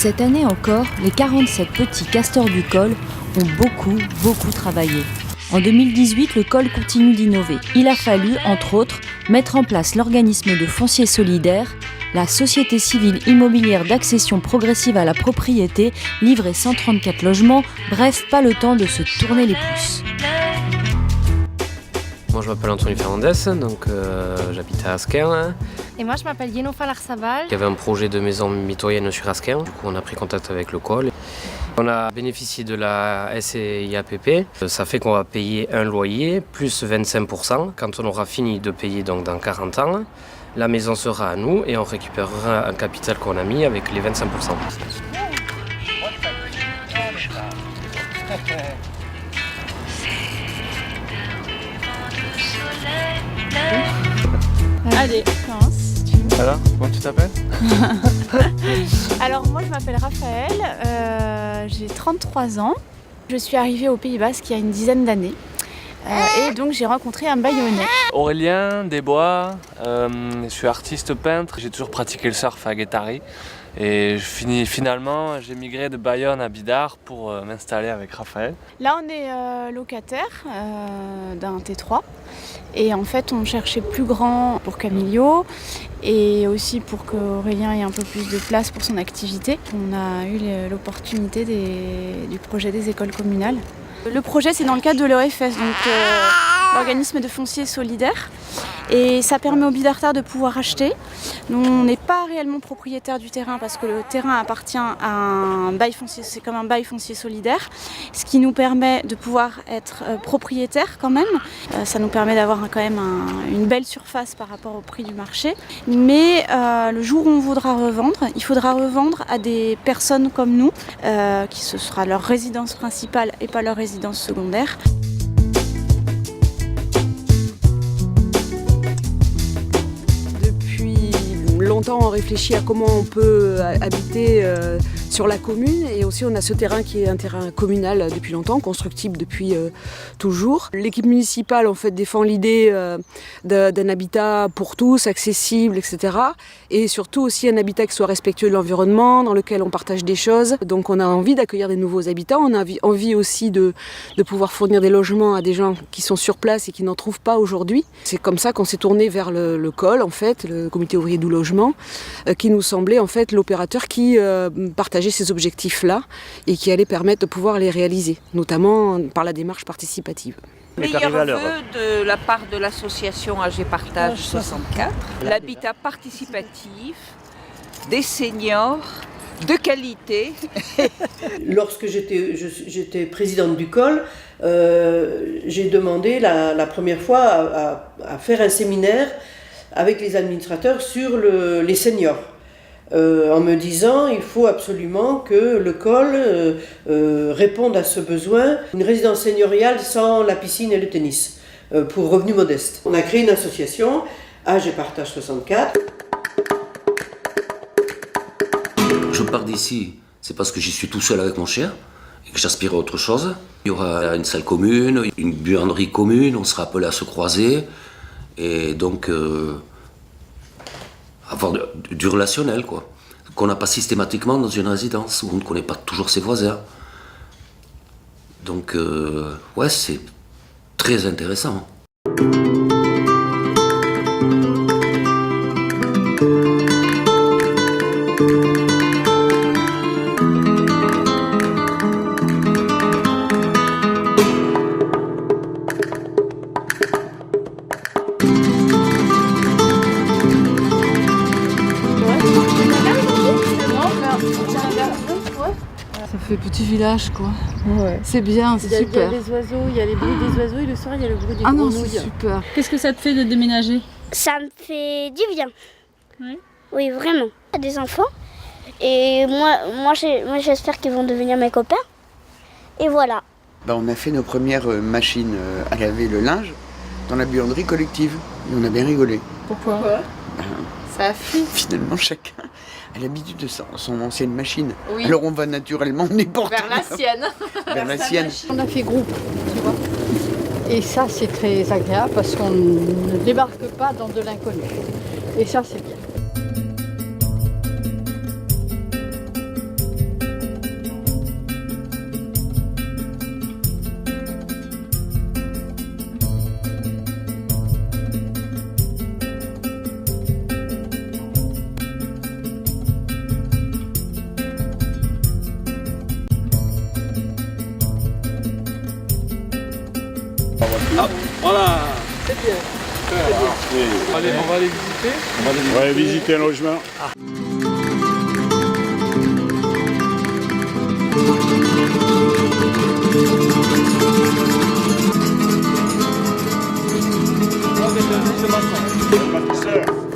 Cette année encore, les 47 petits castors du col ont beaucoup travaillé. En 2018, le col continue d'innover. Il a fallu, entre autres, mettre en place l'organisme de foncier solidaire, la société civile immobilière d'accession progressive à la propriété, livrer 134 logements, bref, pas le temps de se tourner les pouces. Moi je m'appelle Anthony Fernandez, donc j'habite à Asquin. Et moi je m'appelle Yenofa Larsabal. Il y avait un projet de maison mitoyenne sur Asquin, du coup on a pris contact avec le col. On a bénéficié de la SIAPP, ça fait qu'on va payer un loyer plus 25%. Quand on aura fini de payer donc dans 40 ans, la maison sera à nous et on récupérera un capital qu'on a mis avec les 25%. Allez, commence. Alors, comment tu t'appelles? Alors moi je m'appelle Raphaël, j'ai 33 ans. Je suis arrivée au Pays Basque il y a une dizaine d'années et donc j'ai rencontré un Bayonnais. Aurélien Desbois, je suis artiste peintre, j'ai toujours pratiqué le surf à Guétari et finalement j'ai migré de Bayonne à Bidart pour m'installer avec Raphaël. Là on est locataire d'un T3 et en fait on cherchait plus grand pour Camillo et aussi pour qu'Aurélien ait un peu plus de place pour son activité. On a eu l'opportunité du projet des écoles communales. Le projet c'est dans le cadre de l'OFS, donc l'organisme de foncier solidaire, et ça permet aux Bidartards de pouvoir acheter. Nous, on n'est pas réellement propriétaire du terrain parce que le terrain appartient à un bail foncier, c'est comme un bail foncier solidaire, ce qui nous permet de pouvoir être propriétaire quand même. Ça nous permet d'avoir quand même une belle surface par rapport au prix du marché. Mais le jour où on voudra revendre, il faudra revendre à des personnes comme nous, qui ce sera leur résidence principale et pas leur résidence secondaire. Longtemps on réfléchit à comment on peut habiter sur la commune, et aussi on a ce terrain qui est un terrain communal depuis longtemps, constructible depuis toujours. L'équipe municipale en fait défend l'idée d'un habitat pour tous, accessible, etc. Et surtout aussi un habitat qui soit respectueux de l'environnement, dans lequel on partage des choses. Donc on a envie d'accueillir des nouveaux habitants, on a envie aussi de pouvoir fournir des logements à des gens qui sont sur place et qui n'en trouvent pas aujourd'hui. C'est comme ça qu'on s'est tourné vers le COL, en fait, le comité ouvrier du logement, qui nous semblait en fait l'opérateur qui partageait ces objectifs-là et qui allait permettre de pouvoir les réaliser, notamment par la démarche participative. Meilleur vœu de la part de l'association AG Partage 64, l'habitat participatif, des seniors, de qualité. Lorsque j'étais présidente du COL, j'ai demandé la première fois à faire un séminaire avec les administrateurs sur les seniors, en me disant il faut absolument que le COL réponde à ce besoin, une résidence seigneuriale sans la piscine et le tennis, pour revenus modestes. On a créé une association, AG Partage 64. Je pars d'ici, c'est parce que j'y suis tout seul avec mon chien et que j'aspire à autre chose. Il y aura une salle commune, une buanderie commune, on sera appelés à se croiser. Et donc, avoir du relationnel, quoi. Qu'on n'a pas systématiquement dans une résidence, où on ne connaît pas toujours ses voisins. Donc, ouais, c'est très intéressant. Ça fait petit village quoi. Ouais. C'est bien, c'est super. Il y a les oiseaux, il y a les bruits des oiseaux et le soir il y a le bruit des grenouilles. Ah non, c'est super. Qu'est-ce que ça te fait de déménager? Ça me fait du bien. Oui. Oui, vraiment. Il y a des enfants et moi j'espère qu'ils vont devenir mes copains. Et voilà. On a fait nos premières machines à laver le linge dans la buanderie collective et on a bien rigolé. Pourquoi? Ça a fui. Finalement, chacun a l'habitude de son ancienne machine. Oui. Alors on va naturellement n'importe vers la sienne. Vers la sienne. On a fait groupe, tu vois. Et ça, c'est très agréable parce qu'on ne débarque pas dans de l'inconnu. Et ça, c'est bien. Allez, on va aller visiter. On va aller visiter un logement. Le bâtisseur.